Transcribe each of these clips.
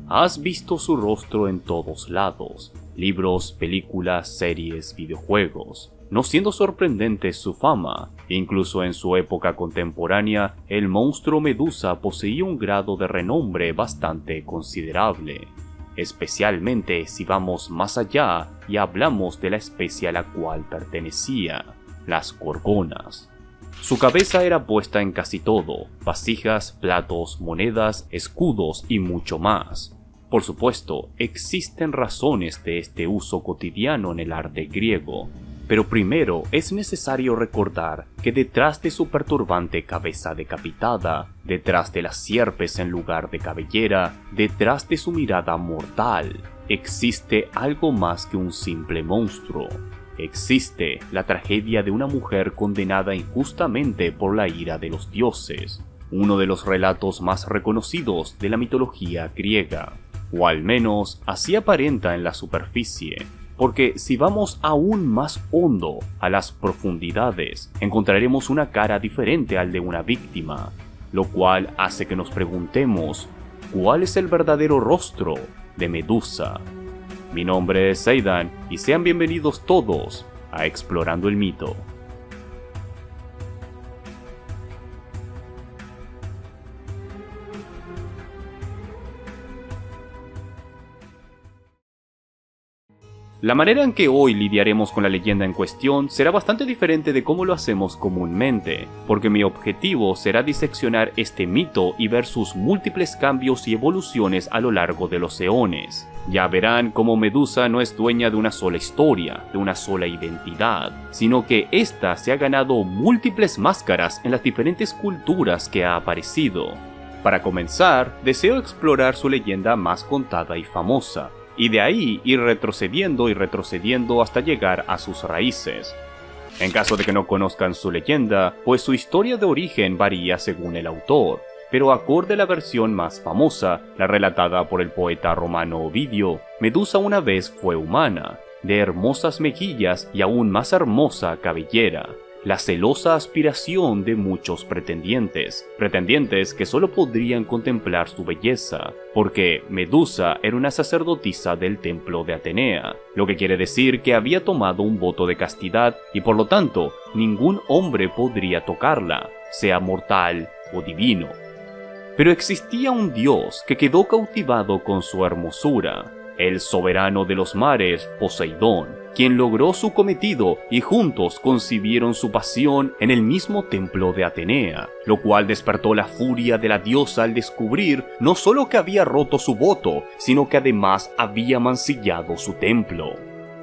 Has visto su rostro en todos lados, libros, películas, series, videojuegos, no siendo sorprendente su fama. Incluso en su época contemporánea, el monstruo Medusa poseía un grado de renombre bastante considerable, especialmente si vamos más allá y hablamos de la especie a la cual pertenecía, las gorgonas. Su cabeza era puesta en casi todo: vasijas, platos, monedas, escudos y mucho más. Por supuesto, existen razones de este uso cotidiano en el arte griego, pero primero es necesario recordar que detrás de su perturbante cabeza decapitada, detrás de las sierpes en lugar de cabellera, detrás de su mirada mortal, existe algo más que un simple monstruo. Existe la tragedia de una mujer condenada injustamente por la ira de los dioses, uno de los relatos más reconocidos de la mitología griega, o al menos así aparenta en la superficie, porque si vamos aún más hondo a las profundidades, encontraremos una cara diferente al de una víctima, lo cual hace que nos preguntemos, ¿cuál es el verdadero rostro de Medusa? Mi nombre es Zeidan y sean bienvenidos todos a Explorando el Mito. La manera en que hoy lidiaremos con la leyenda en cuestión será bastante diferente de cómo lo hacemos comúnmente, porque mi objetivo será diseccionar este mito y ver sus múltiples cambios y evoluciones a lo largo de los eones. Ya verán cómo Medusa no es dueña de una sola historia, de una sola identidad, sino que ésta se ha ganado múltiples máscaras en las diferentes culturas que ha aparecido. Para comenzar, deseo explorar su leyenda más contada y famosa, y de ahí ir retrocediendo y retrocediendo hasta llegar a sus raíces. En caso de que no conozcan su leyenda, pues su historia de origen varía según el autor, pero acorde a la versión más famosa, la relatada por el poeta romano Ovidio, Medusa una vez fue humana, de hermosas mejillas y aún más hermosa cabellera, la celosa aspiración de muchos pretendientes que solo podrían contemplar su belleza, porque Medusa era una sacerdotisa del templo de Atenea, lo que quiere decir que había tomado un voto de castidad y por lo tanto ningún hombre podría tocarla, sea mortal o divino. Pero existía un dios que quedó cautivado con su hermosura, el soberano de los mares, Poseidón, quien logró su cometido y juntos concibieron su pasión en el mismo templo de Atenea, lo cual despertó la furia de la diosa al descubrir no solo que había roto su voto, sino que además había mancillado su templo.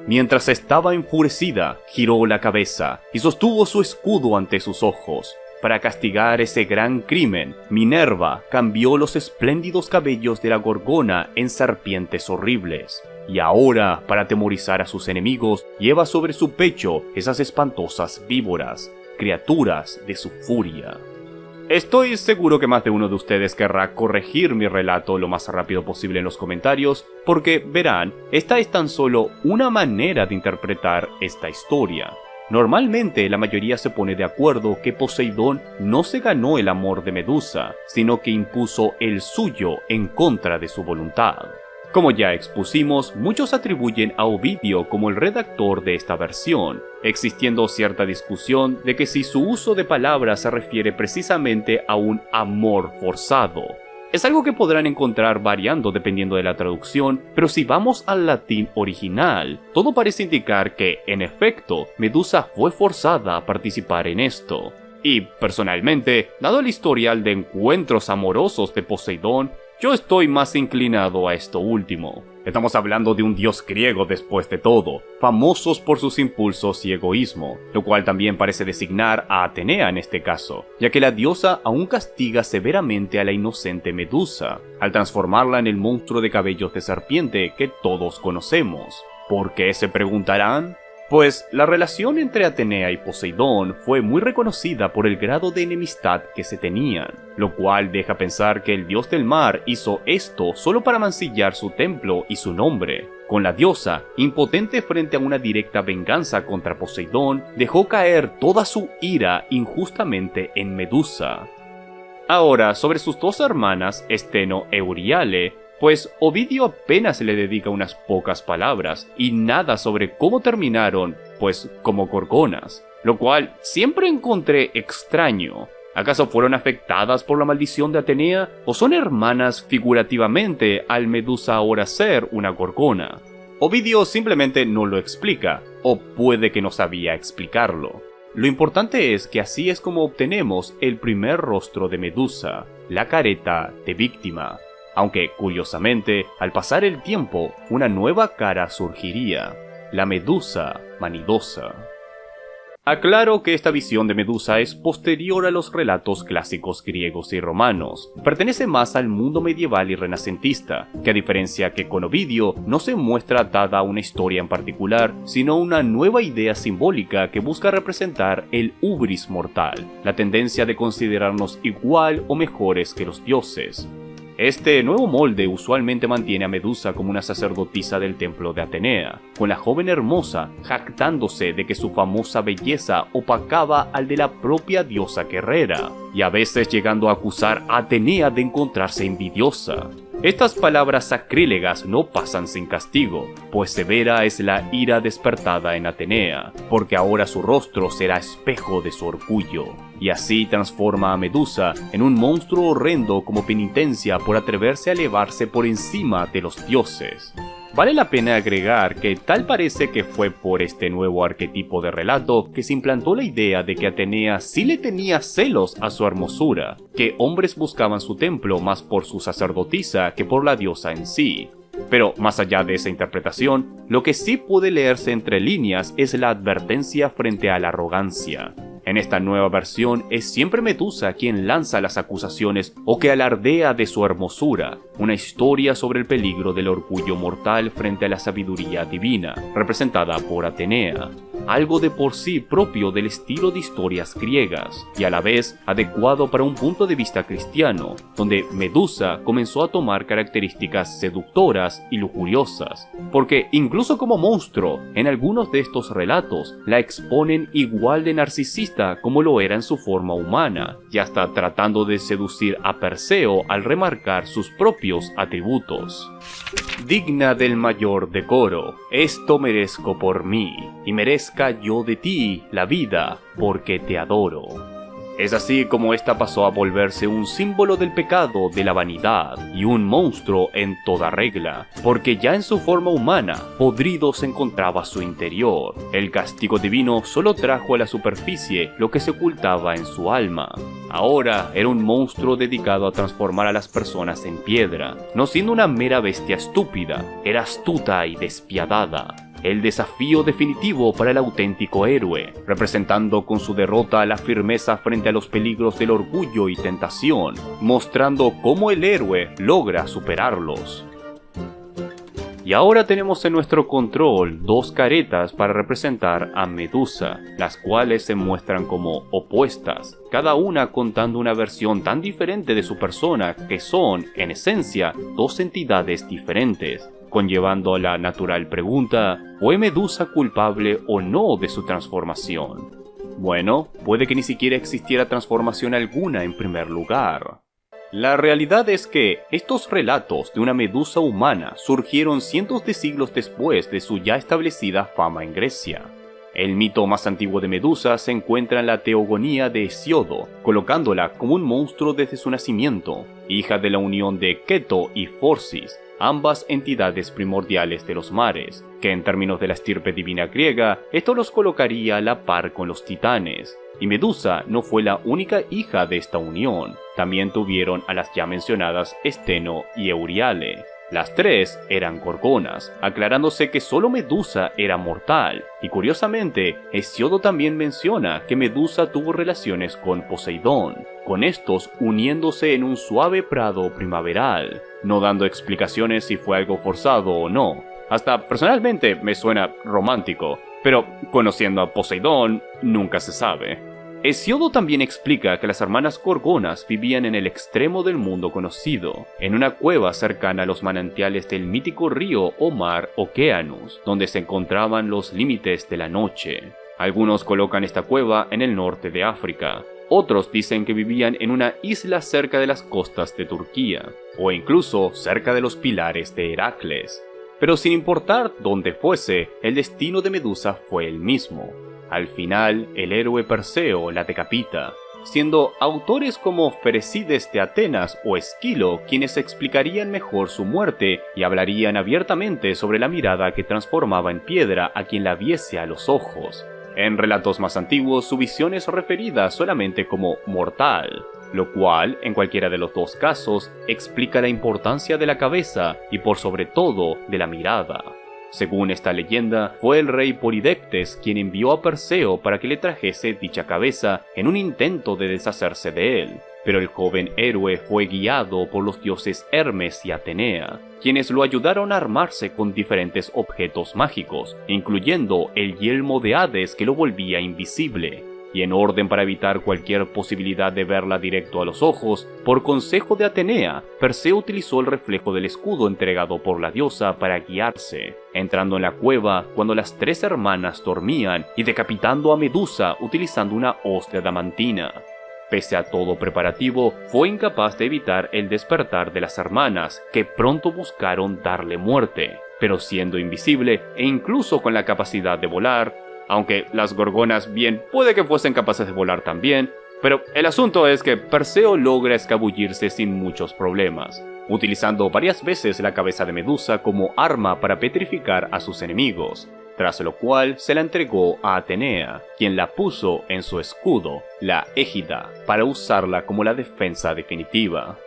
Mientras estaba enfurecida, giró la cabeza y sostuvo su escudo ante sus ojos. Para castigar ese gran crimen, Minerva cambió los espléndidos cabellos de la gorgona en serpientes horribles. Y ahora, para atemorizar a sus enemigos, lleva sobre su pecho esas espantosas víboras, criaturas de su furia. Estoy seguro que más de uno de ustedes querrá corregir mi relato lo más rápido posible en los comentarios, porque verán, esta es tan solo una manera de interpretar esta historia. Normalmente la mayoría se pone de acuerdo que Poseidón no se ganó el amor de Medusa, sino que impuso el suyo en contra de su voluntad. Como ya expusimos, muchos atribuyen a Ovidio como el redactor de esta versión, existiendo cierta discusión de que si su uso de palabras se refiere precisamente a un amor forzado. Es algo que podrán encontrar variando dependiendo de la traducción, pero si vamos al latín original, todo parece indicar que, en efecto, Medusa fue forzada a participar en esto. Y, personalmente, dado el historial de encuentros amorosos de Poseidón, yo estoy más inclinado a esto último. Estamos hablando de un dios griego después de todo, famosos por sus impulsos y egoísmo, lo cual también parece designar a Atenea en este caso, ya que la diosa aún castiga severamente a la inocente Medusa, al transformarla en el monstruo de cabellos de serpiente que todos conocemos. ¿Por qué, se preguntarán? Pues la relación entre Atenea y Poseidón fue muy reconocida por el grado de enemistad que se tenían, lo cual deja pensar que el dios del mar hizo esto solo para mancillar su templo y su nombre. Con la diosa, impotente frente a una directa venganza contra Poseidón, dejó caer toda su ira injustamente en Medusa. Ahora, sobre sus dos hermanas, Steno e Euríale, pues Ovidio apenas le dedica unas pocas palabras y nada sobre cómo terminaron, pues como gorgonas, lo cual siempre encontré extraño. ¿Acaso fueron afectadas por la maldición de Atenea o son hermanas figurativamente al Medusa ahora ser una gorgona? Ovidio simplemente no lo explica, o puede que no sabía explicarlo. Lo importante es que así es como obtenemos el primer rostro de Medusa, la careta de víctima. Aunque, curiosamente, al pasar el tiempo, una nueva cara surgiría, la Medusa manidosa. Aclaro que esta visión de Medusa es posterior a los relatos clásicos griegos y romanos. Pertenece más al mundo medieval y renacentista, que a diferencia que con Ovidio, no se muestra atada a una historia en particular, sino una nueva idea simbólica que busca representar el hubris mortal, la tendencia de considerarnos igual o mejores que los dioses. Este nuevo molde usualmente mantiene a Medusa como una sacerdotisa del templo de Atenea, con la joven hermosa jactándose de que su famosa belleza opacaba al de la propia diosa guerrera, y a veces llegando a acusar a Atenea de encontrarse envidiosa. Estas palabras sacrílegas no pasan sin castigo, pues severa es la ira despertada en Atenea, porque ahora su rostro será espejo de su orgullo, y así transforma a Medusa en un monstruo horrendo como penitencia por atreverse a elevarse por encima de los dioses. Vale la pena agregar que tal parece que fue por este nuevo arquetipo de relato que se implantó la idea de que Atenea sí le tenía celos a su hermosura, que hombres buscaban su templo más por su sacerdotisa que por la diosa en sí. Pero más allá de esa interpretación, lo que sí puede leerse entre líneas es la advertencia frente a la arrogancia. En esta nueva versión es siempre Medusa quien lanza las acusaciones o que alardea de su hermosura, una historia sobre el peligro del orgullo mortal frente a la sabiduría divina, representada por Atenea, algo de por sí propio del estilo de historias griegas, y a la vez adecuado para un punto de vista cristiano, donde Medusa comenzó a tomar características seductoras y lujuriosas, porque incluso como monstruo, en algunos de estos relatos la exponen igual de narcisista como lo era en su forma humana, y hasta tratando de seducir a Perseo al remarcar sus propios atributos. Digna del mayor decoro, esto merezco por mí, y merezca yo de ti la vida, porque te adoro. Es así como esta pasó a volverse un símbolo del pecado, de la vanidad, y un monstruo en toda regla, porque ya en su forma humana, podrido se encontraba su interior. El castigo divino solo trajo a la superficie lo que se ocultaba en su alma. Ahora era un monstruo dedicado a transformar a las personas en piedra, no siendo una mera bestia estúpida, era astuta y despiadada. El desafío definitivo para el auténtico héroe, representando con su derrota la firmeza frente a los peligros del orgullo y tentación, mostrando cómo el héroe logra superarlos. Y ahora tenemos en nuestro control dos caretas para representar a Medusa, las cuales se muestran como opuestas, cada una contando una versión tan diferente de su persona que son, en esencia, dos entidades diferentes, conllevando la natural pregunta, ¿fue Medusa culpable o no de su transformación? Bueno, puede que ni siquiera existiera transformación alguna en primer lugar. La realidad es que estos relatos de una Medusa humana surgieron cientos de siglos después de su ya establecida fama en Grecia. El mito más antiguo de Medusa se encuentra en la Teogonía de Hesíodo, colocándola como un monstruo desde su nacimiento, hija de la unión de Keto y Phorcys, ambas entidades primordiales de los mares, que en términos de la estirpe divina griega, esto los colocaría a la par con los titanes. Y Medusa no fue la única hija de esta unión, también tuvieron a las ya mencionadas Esteno y Euriale. Las tres eran gorgonas, aclarándose que solo Medusa era mortal, y curiosamente, Hesíodo también menciona que Medusa tuvo relaciones con Poseidón, con estos uniéndose en un suave prado primaveral, no dando explicaciones si fue algo forzado o no. Hasta personalmente me suena romántico, pero conociendo a Poseidón, nunca se sabe. Hesíodo también explica que las hermanas gorgonas vivían en el extremo del mundo conocido, en una cueva cercana a los manantiales del mítico río o mar Oceanus, donde se encontraban los límites de la noche. Algunos colocan esta cueva en el norte de África, Otros dicen que vivían en una isla cerca de las costas de Turquía, o incluso cerca de los pilares de Heracles. Pero sin importar dónde fuese, el destino de Medusa fue el mismo. Al final, el héroe Perseo la decapita, siendo autores como Ferecides de Atenas o Esquilo quienes explicarían mejor su muerte y hablarían abiertamente sobre la mirada que transformaba en piedra a quien la viese a los ojos. En relatos más antiguos, su visión es referida solamente como mortal, lo cual, en cualquiera de los dos casos, explica la importancia de la cabeza y por sobre todo de la mirada. Según esta leyenda, fue el rey Polidectes quien envió a Perseo para que le trajese dicha cabeza en un intento de deshacerse de él, pero el joven héroe fue guiado por los dioses Hermes y Atenea, quienes lo ayudaron a armarse con diferentes objetos mágicos, incluyendo el yelmo de Hades que lo volvía invisible. Y en orden para evitar cualquier posibilidad de verla directo a los ojos, por consejo de Atenea, Perseo utilizó el reflejo del escudo entregado por la diosa para guiarse, entrando en la cueva cuando las tres hermanas dormían y decapitando a Medusa utilizando una hoz de adamantina. Pese a todo preparativo, fue incapaz de evitar el despertar de las hermanas, que pronto buscaron darle muerte, pero siendo invisible e incluso con la capacidad de volar, aunque las gorgonas bien puede que fuesen capaces de volar también, pero el asunto es que Perseo logra escabullirse sin muchos problemas, utilizando varias veces la cabeza de Medusa como arma para petrificar a sus enemigos, tras lo cual se la entregó a Atenea, quien la puso en su escudo, la égida, para usarla como la defensa definitiva.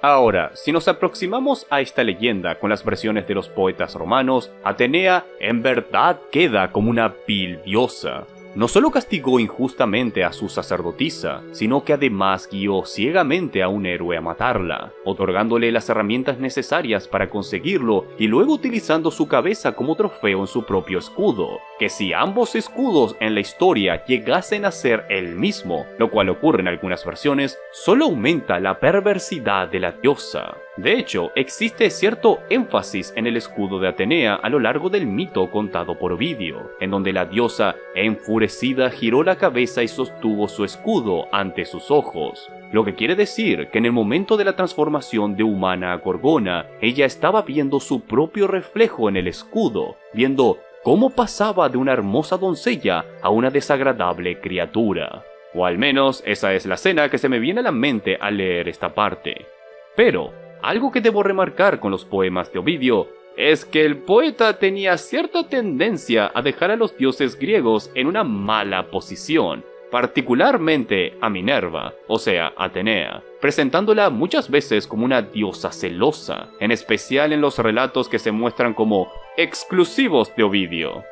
Ahora, si nos aproximamos a esta leyenda con las versiones de los poetas romanos, Atenea en verdad queda como una vil diosa. No solo castigó injustamente a su sacerdotisa, sino que además guió ciegamente a un héroe a matarla, otorgándole las herramientas necesarias para conseguirlo y luego utilizando su cabeza como trofeo en su propio escudo, que si ambos escudos en la historia llegasen a ser el mismo, lo cual ocurre en algunas versiones, solo aumenta la perversidad de la diosa. De hecho, existe cierto énfasis en el escudo de Atenea a lo largo del mito contado por Ovidio, en donde la diosa, enfurecida, giró la cabeza y sostuvo su escudo ante sus ojos, lo que quiere decir que en el momento de la transformación de humana a gorgona, ella estaba viendo su propio reflejo en el escudo, viendo cómo pasaba de una hermosa doncella a una desagradable criatura. O al menos esa es la escena que se me viene a la mente al leer esta parte. Pero algo que debo remarcar con los poemas de Ovidio es que el poeta tenía cierta tendencia a dejar a los dioses griegos en una mala posición, particularmente a Minerva, o sea, Atenea, presentándola muchas veces como una diosa celosa, en especial en los relatos que se muestran como exclusivos de Ovidio.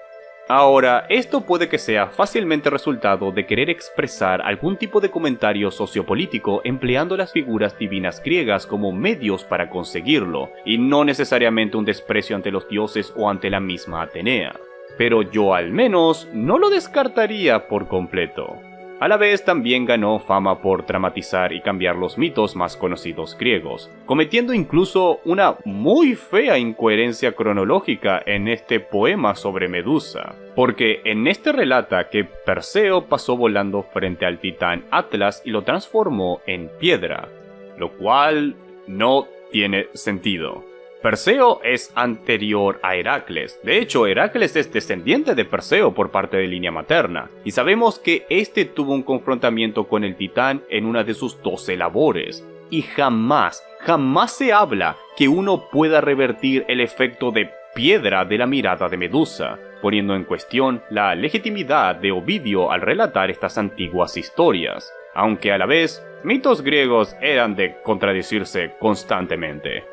Ahora, esto puede que sea fácilmente resultado de querer expresar algún tipo de comentario sociopolítico empleando las figuras divinas griegas como medios para conseguirlo, y no necesariamente un desprecio ante los dioses o ante la misma Atenea. Pero yo al menos no lo descartaría por completo. A la vez también ganó fama por dramatizar y cambiar los mitos más conocidos griegos, cometiendo incluso una muy fea incoherencia cronológica en este poema sobre Medusa, porque en este relata que Perseo pasó volando frente al titán Atlas y lo transformó en piedra, lo cual no tiene sentido. Perseo es anterior a Heracles. De hecho, Heracles es descendiente de Perseo por parte de línea materna, y sabemos que este tuvo un confrontamiento con el titán en una de sus 12 labores. Y jamás se habla que uno pueda revertir el efecto de piedra de la mirada de Medusa, poniendo en cuestión la legitimidad de Ovidio al relatar estas antiguas historias, aunque a la vez, mitos griegos eran de contradecirse constantemente.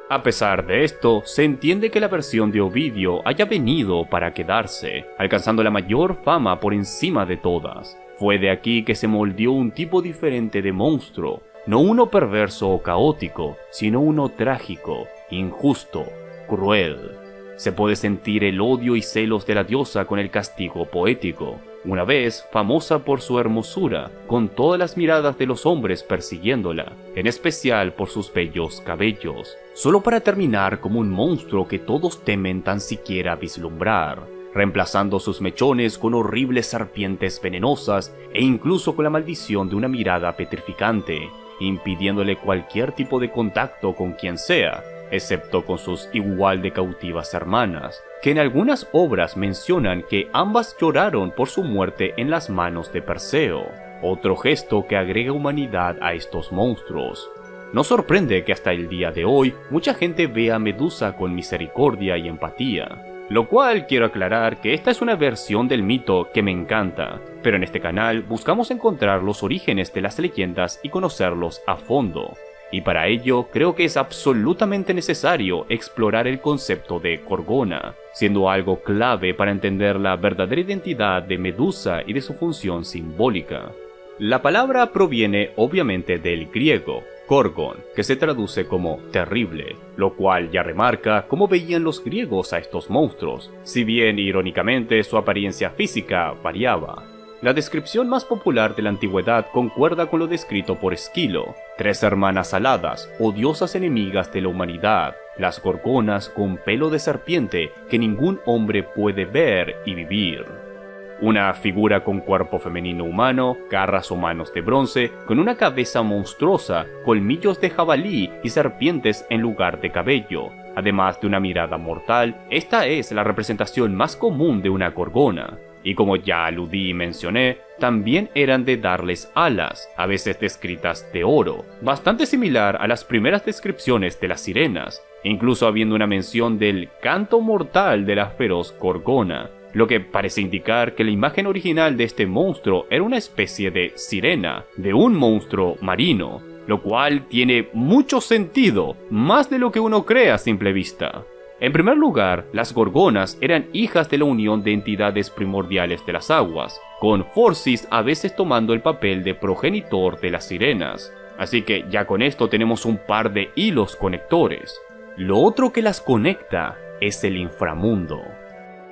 A pesar de esto, se entiende que la versión de Ovidio haya venido para quedarse, alcanzando la mayor fama por encima de todas. Fue de aquí que se moldeó un tipo diferente de monstruo, no uno perverso o caótico, sino uno trágico, injusto, cruel. Se puede sentir el odio y celos de la diosa con el castigo poético, una vez famosa por su hermosura, con todas las miradas de los hombres persiguiéndola, en especial por sus bellos cabellos, solo para terminar como un monstruo que todos temen tan siquiera vislumbrar. reemplazando sus mechones con horribles serpientes venenosas e incluso con la maldición de una mirada petrificante, impidiéndole cualquier tipo de contacto con quien sea, excepto con sus igual de cautivas hermanas, que en algunas obras mencionan que ambas lloraron por su muerte en las manos de Perseo, otro gesto que agrega humanidad a estos monstruos. No sorprende que hasta el día de hoy mucha gente vea a Medusa con misericordia y empatía, lo cual quiero aclarar que esta es una versión del mito que me encanta, pero en este canal buscamos encontrar los orígenes de las leyendas y conocerlos a fondo, y para ello creo que es absolutamente necesario explorar el concepto de Gorgona, siendo algo clave para entender la verdadera identidad de Medusa y de su función simbólica. La palabra proviene obviamente del griego, Gorgon, que se traduce como terrible, lo cual ya remarca cómo veían los griegos a estos monstruos, si bien irónicamente su apariencia física variaba. La descripción más popular de la antigüedad concuerda con lo descrito por Esquilo: 3 hermanas aladas, odiosas enemigas de la humanidad, las gorgonas con pelo de serpiente que ningún hombre puede ver y vivir. Una figura con cuerpo femenino humano, garras o manos de bronce, con una cabeza monstruosa, colmillos de jabalí y serpientes en lugar de cabello. Además de una mirada mortal, esta es la representación más común de una gorgona. Y como ya aludí y mencioné, también eran de darles alas, a veces descritas de oro, bastante similar a las primeras descripciones de las sirenas, incluso habiendo una mención del canto mortal de la feroz gorgona, lo que parece indicar que la imagen original de este monstruo era una especie de sirena, de un monstruo marino, lo cual tiene mucho sentido, más de lo que uno cree a simple vista. En primer lugar, las gorgonas eran hijas de la unión de entidades primordiales de las aguas, con Phorcys a veces tomando el papel de progenitor de las sirenas, así que ya con esto tenemos un par de hilos conectores. Lo otro que las conecta es el inframundo.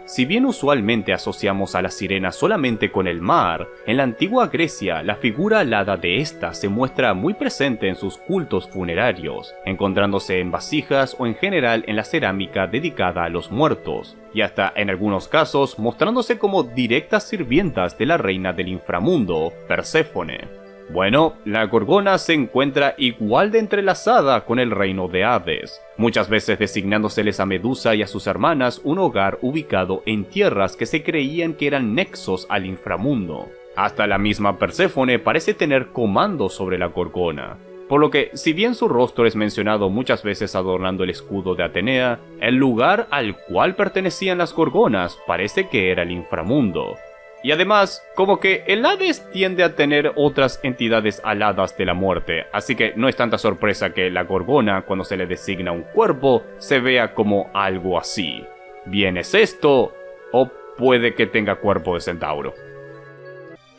Si bien usualmente asociamos a las sirenas solamente con el mar, en la antigua Grecia la figura alada de esta se muestra muy presente en sus cultos funerarios, encontrándose en vasijas o en general en la cerámica dedicada a los muertos, y hasta en algunos casos mostrándose como directas sirvientas de la reina del inframundo, Perséfone. Bueno, la gorgona se encuentra igual de entrelazada con el reino de Hades, muchas veces designándoseles a Medusa y a sus hermanas un hogar ubicado en tierras que se creían que eran nexos al inframundo. Hasta la misma Perséfone parece tener comando sobre la gorgona, por lo que, si bien su rostro es mencionado muchas veces adornando el escudo de Atenea, el lugar al cual pertenecían las gorgonas parece que era el inframundo. Y además, como que el Hades tiende a tener otras entidades aladas de la muerte, así que no es tanta sorpresa que la gorgona, cuando se le designa un cuerpo, se vea como algo así. Bien es esto, o puede que tenga cuerpo de centauro.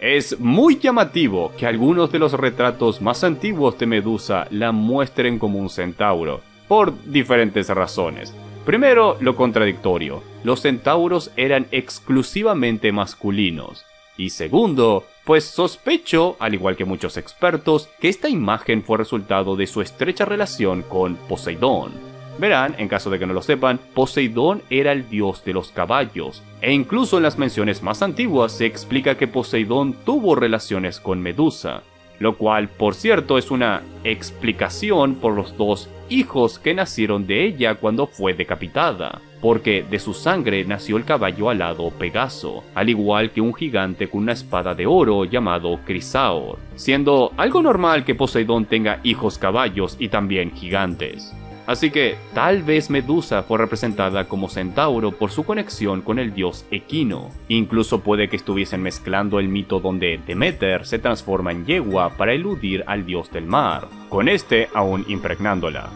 Es muy llamativo que algunos de los retratos más antiguos de Medusa la muestren como un centauro, por diferentes razones. Primero, lo contradictorio: los centauros eran exclusivamente masculinos. Y segundo, pues sospecho, al igual que muchos expertos, que esta imagen fue resultado de su estrecha relación con Poseidón. Verán, en caso de que no lo sepan, Poseidón era el dios de los caballos, e incluso en las menciones más antiguas se explica que Poseidón tuvo relaciones con Medusa, lo cual, por cierto, es una explicación por los 2 hijos que nacieron de ella cuando fue decapitada, porque de su sangre nació el caballo alado Pegaso, al igual que un gigante con una espada de oro llamado Crisaor, siendo algo normal que Poseidón tenga hijos caballos y también gigantes. Así que tal vez Medusa fue representada como centauro por su conexión con el dios Equino. Incluso puede que estuviesen mezclando el mito donde Deméter se transforma en yegua para eludir al dios del mar, con este aún impregnándola.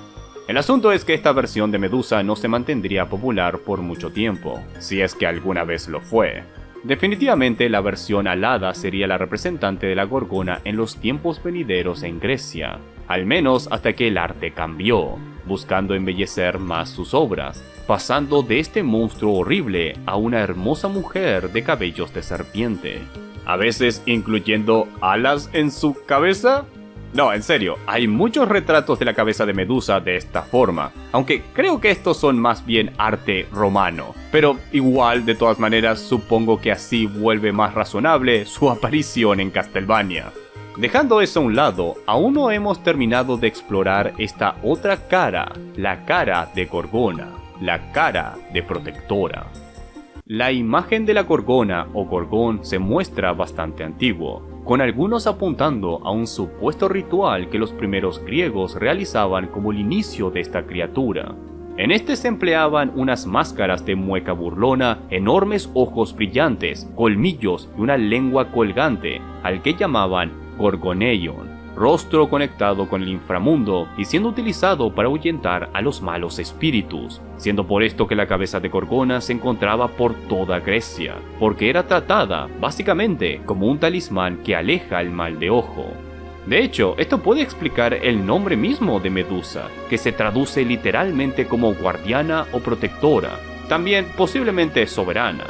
El asunto es que esta versión de Medusa no se mantendría popular por mucho tiempo, si es que alguna vez lo fue. Definitivamente la versión alada sería la representante de la gorgona en los tiempos venideros en Grecia, al menos hasta que el arte cambió, buscando embellecer más sus obras, pasando de este monstruo horrible a una hermosa mujer de cabellos de serpiente, a veces incluyendo alas en su cabeza. No, en serio, hay muchos retratos de la cabeza de Medusa de esta forma, aunque creo que estos son más bien arte romano. Pero igual, de todas maneras, supongo que así vuelve más razonable su aparición en Castlevania. Dejando eso a un lado, aún no hemos terminado de explorar esta otra cara, la cara de Gorgona, la cara de Protectora. La imagen de la Gorgona o Gorgón se muestra bastante antiguo, con algunos apuntando a un supuesto ritual que los primeros griegos realizaban como el inicio de esta criatura. En este se empleaban unas máscaras de mueca burlona, enormes ojos brillantes, colmillos y una lengua colgante, al que llamaban Gorgoneion, rostro conectado con el inframundo y siendo utilizado para ahuyentar a los malos espíritus, siendo por esto que la cabeza de Gorgona se encontraba por toda Grecia, porque era tratada básicamente como un talismán que aleja el mal de ojo. De hecho, esto puede explicar el nombre mismo de Medusa, que se traduce literalmente como guardiana o protectora, también posiblemente soberana.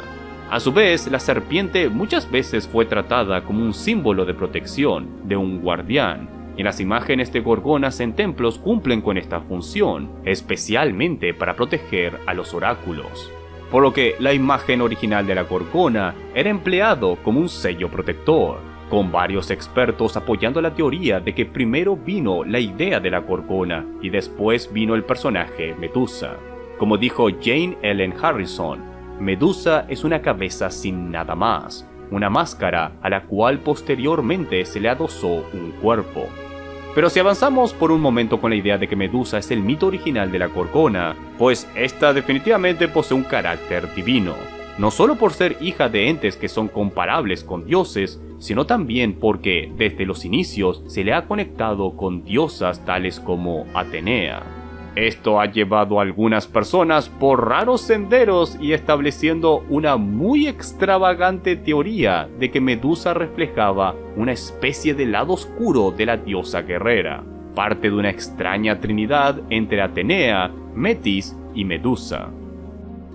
A su vez, la serpiente muchas veces fue tratada como un símbolo de protección, de un guardián, y las imágenes de gorgonas en templos cumplen con esta función, especialmente para proteger a los oráculos. Por lo que la imagen original de la gorgona era empleado como un sello protector, con varios expertos apoyando la teoría de que primero vino la idea de la gorgona y después vino el personaje Medusa. Como dijo Jane Ellen Harrison, Medusa es una cabeza sin nada más, una máscara a la cual posteriormente se le adosó un cuerpo. Pero si avanzamos por un momento con la idea de que Medusa es el mito original de la Gorgona, pues esta definitivamente posee un carácter divino, no solo por ser hija de entes que son comparables con dioses, sino también porque desde los inicios se le ha conectado con diosas tales como Atenea. Esto ha llevado a algunas personas por raros senderos y estableciendo una muy extravagante teoría de que Medusa reflejaba una especie de lado oscuro de la diosa guerrera, parte de una extraña trinidad entre Atenea, Metis y Medusa.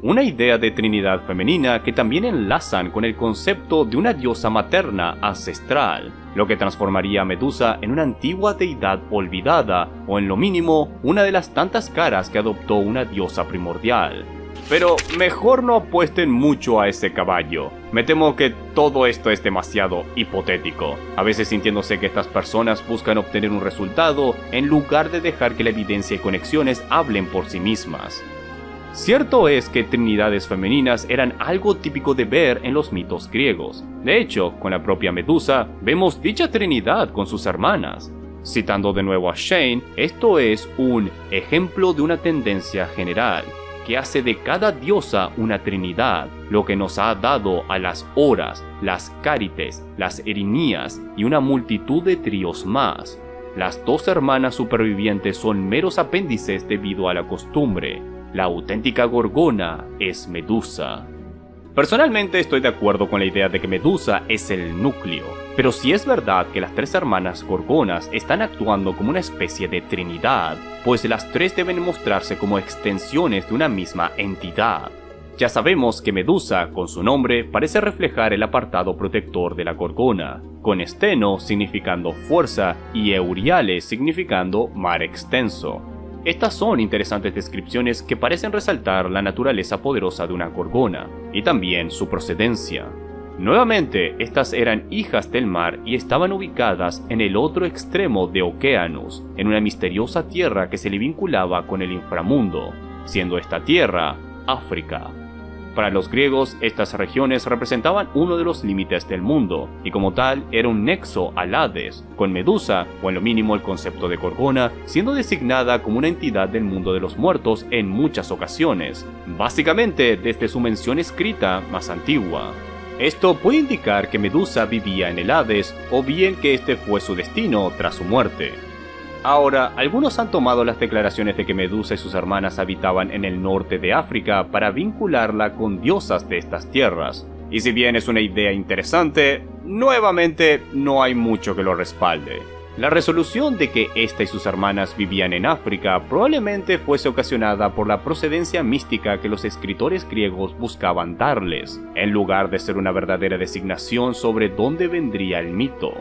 Una idea de trinidad femenina que también enlazan con el concepto de una diosa materna ancestral, lo que transformaría a Medusa en una antigua deidad olvidada o en lo mínimo una de las tantas caras que adoptó una diosa primordial. Pero mejor no apuesten mucho a ese caballo. Me temo que todo esto es demasiado hipotético, a veces sintiéndose que estas personas buscan obtener un resultado en lugar de dejar que la evidencia y conexiones hablen por sí mismas. Cierto es que trinidades femeninas eran algo típico de ver en los mitos griegos. De hecho, con la propia Medusa, vemos dicha trinidad con sus hermanas. Citando de nuevo a Shane, esto es un ejemplo de una tendencia general, que hace de cada diosa una trinidad, lo que nos ha dado a las Horas, las Cárites, las Erinías y una multitud de tríos más. Las dos hermanas supervivientes son meros apéndices debido a la costumbre. La auténtica Gorgona es Medusa. Personalmente estoy de acuerdo con la idea de que Medusa es el núcleo, pero si es verdad que las tres hermanas Gorgonas están actuando como una especie de trinidad, pues las tres deben mostrarse como extensiones de una misma entidad. Ya sabemos que Medusa, con su nombre, parece reflejar el apartado protector de la Gorgona, con Steno significando fuerza y Euriales significando mar extenso. Estas son interesantes descripciones que parecen resaltar la naturaleza poderosa de una gorgona, y también su procedencia. Nuevamente, estas eran hijas del mar y estaban ubicadas en el otro extremo de Okeanos, en una misteriosa tierra que se le vinculaba con el inframundo, siendo esta tierra África. Para los griegos, estas regiones representaban uno de los límites del mundo, y como tal era un nexo al Hades, con Medusa, o en lo mínimo el concepto de Gorgona, siendo designada como una entidad del mundo de los muertos en muchas ocasiones, básicamente desde su mención escrita más antigua. Esto puede indicar que Medusa vivía en el Hades, o bien que este fue su destino tras su muerte. Ahora, algunos han tomado las declaraciones de que Medusa y sus hermanas habitaban en el norte de África para vincularla con diosas de estas tierras. Y si bien es una idea interesante, nuevamente no hay mucho que lo respalde. La resolución de que esta y sus hermanas vivían en África probablemente fuese ocasionada por la procedencia mística que los escritores griegos buscaban darles, en lugar de ser una verdadera designación sobre dónde vendría el mito.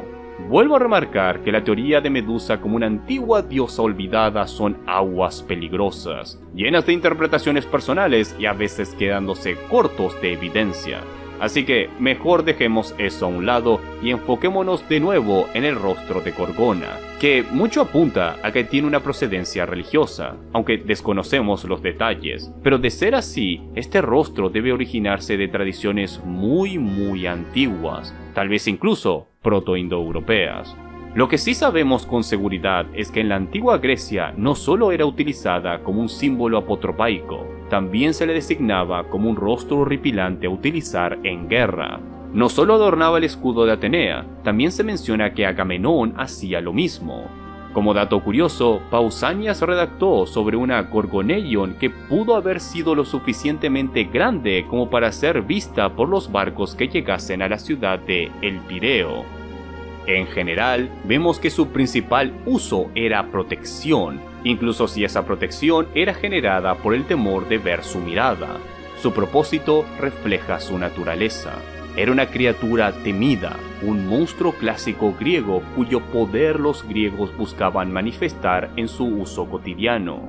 Vuelvo a remarcar que la teoría de Medusa como una antigua diosa olvidada son aguas peligrosas, llenas de interpretaciones personales y a veces quedándose cortos de evidencia. Así que mejor dejemos eso a un lado y enfoquémonos de nuevo en el rostro de Gorgona, que mucho apunta a que tiene una procedencia religiosa, aunque desconocemos los detalles. Pero de ser así, este rostro debe originarse de tradiciones muy antiguas, tal vez incluso proto-indoeuropeas. Lo que sí sabemos con seguridad es que en la antigua Grecia no solo era utilizada como un símbolo apotropaico, también se le designaba como un rostro horripilante a utilizar en guerra. No solo adornaba el escudo de Atenea, también se menciona que Agamenón hacía lo mismo. Como dato curioso, Pausanias redactó sobre una Gorgoneion que pudo haber sido lo suficientemente grande como para ser vista por los barcos que llegasen a la ciudad de El Pireo. En general, vemos que su principal uso era protección, incluso si esa protección era generada por el temor de ver su mirada. Su propósito refleja su naturaleza. Era una criatura temida, un monstruo clásico griego cuyo poder los griegos buscaban manifestar en su uso cotidiano.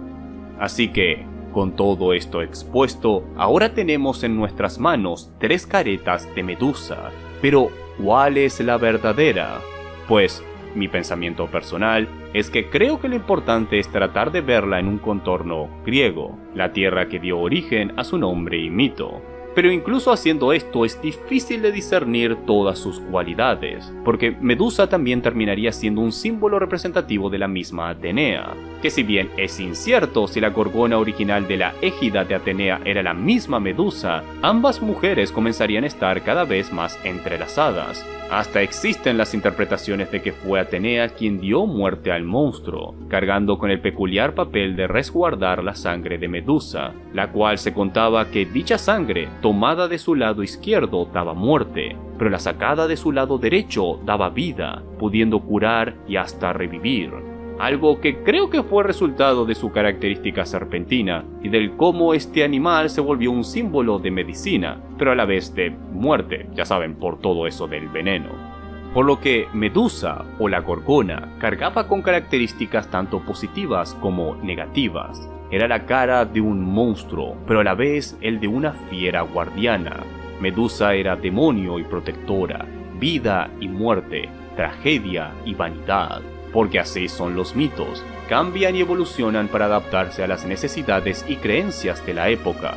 Así que, con todo esto expuesto, ahora tenemos en nuestras manos 3 caretas de Medusa. Pero, ¿cuál es la verdadera? Pues, mi pensamiento personal es que creo que lo importante es tratar de verla en un contorno griego, la tierra que dio origen a su nombre y mito. Pero incluso haciendo esto es difícil de discernir todas sus cualidades, porque Medusa también terminaría siendo un símbolo representativo de la misma Atenea, que si bien es incierto si la Gorgona original de la égida de Atenea era la misma Medusa, ambas mujeres comenzarían a estar cada vez más entrelazadas. Hasta existen las interpretaciones de que fue Atenea quien dio muerte al monstruo, cargando con el peculiar papel de resguardar la sangre de Medusa, la cual se contaba que dicha sangre, tomada de su lado izquierdo, daba muerte, pero la sacada de su lado derecho daba vida, pudiendo curar y hasta revivir. Algo que creo que fue resultado de su característica serpentina y del cómo este animal se volvió un símbolo de medicina, pero a la vez de muerte, ya saben, por todo eso del veneno. Por lo que Medusa o la Gorgona cargaba con características tanto positivas como negativas. Era la cara de un monstruo, pero a la vez el de una fiera guardiana. Medusa era demonio y protectora, vida y muerte, tragedia y vanidad. Porque así son los mitos, cambian y evolucionan para adaptarse a las necesidades y creencias de la época.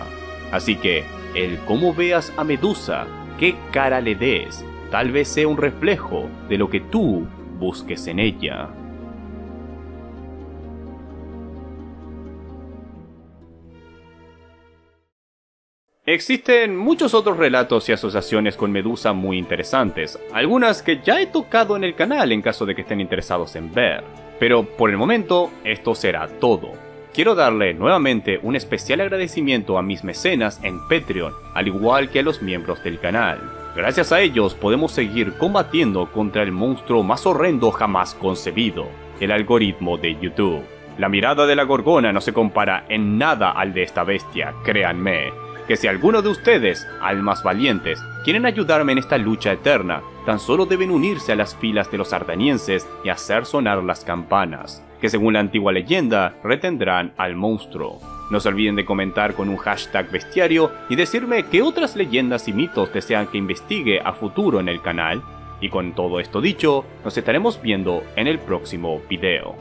Así que, el cómo veas a Medusa, qué cara le des, tal vez sea un reflejo de lo que tú busques en ella. Existen muchos otros relatos y asociaciones con Medusa muy interesantes, algunas que ya he tocado en el canal en caso de que estén interesados en ver. Pero por el momento, esto será todo. Quiero darle nuevamente un especial agradecimiento a mis mecenas en Patreon, al igual que a los miembros del canal. Gracias a ellos podemos seguir combatiendo contra el monstruo más horrendo jamás concebido, el algoritmo de YouTube. La mirada de la Gorgona no se compara en nada al de esta bestia, créanme. Que si alguno de ustedes, almas valientes, quieren ayudarme en esta lucha eterna, tan solo deben unirse a las filas de los ardanienses y hacer sonar las campanas, que según la antigua leyenda, retendrán al monstruo. No se olviden de comentar con un hashtag bestiario y decirme qué otras leyendas y mitos desean que investigue a futuro en el canal. Y con todo esto dicho, nos estaremos viendo en el próximo video.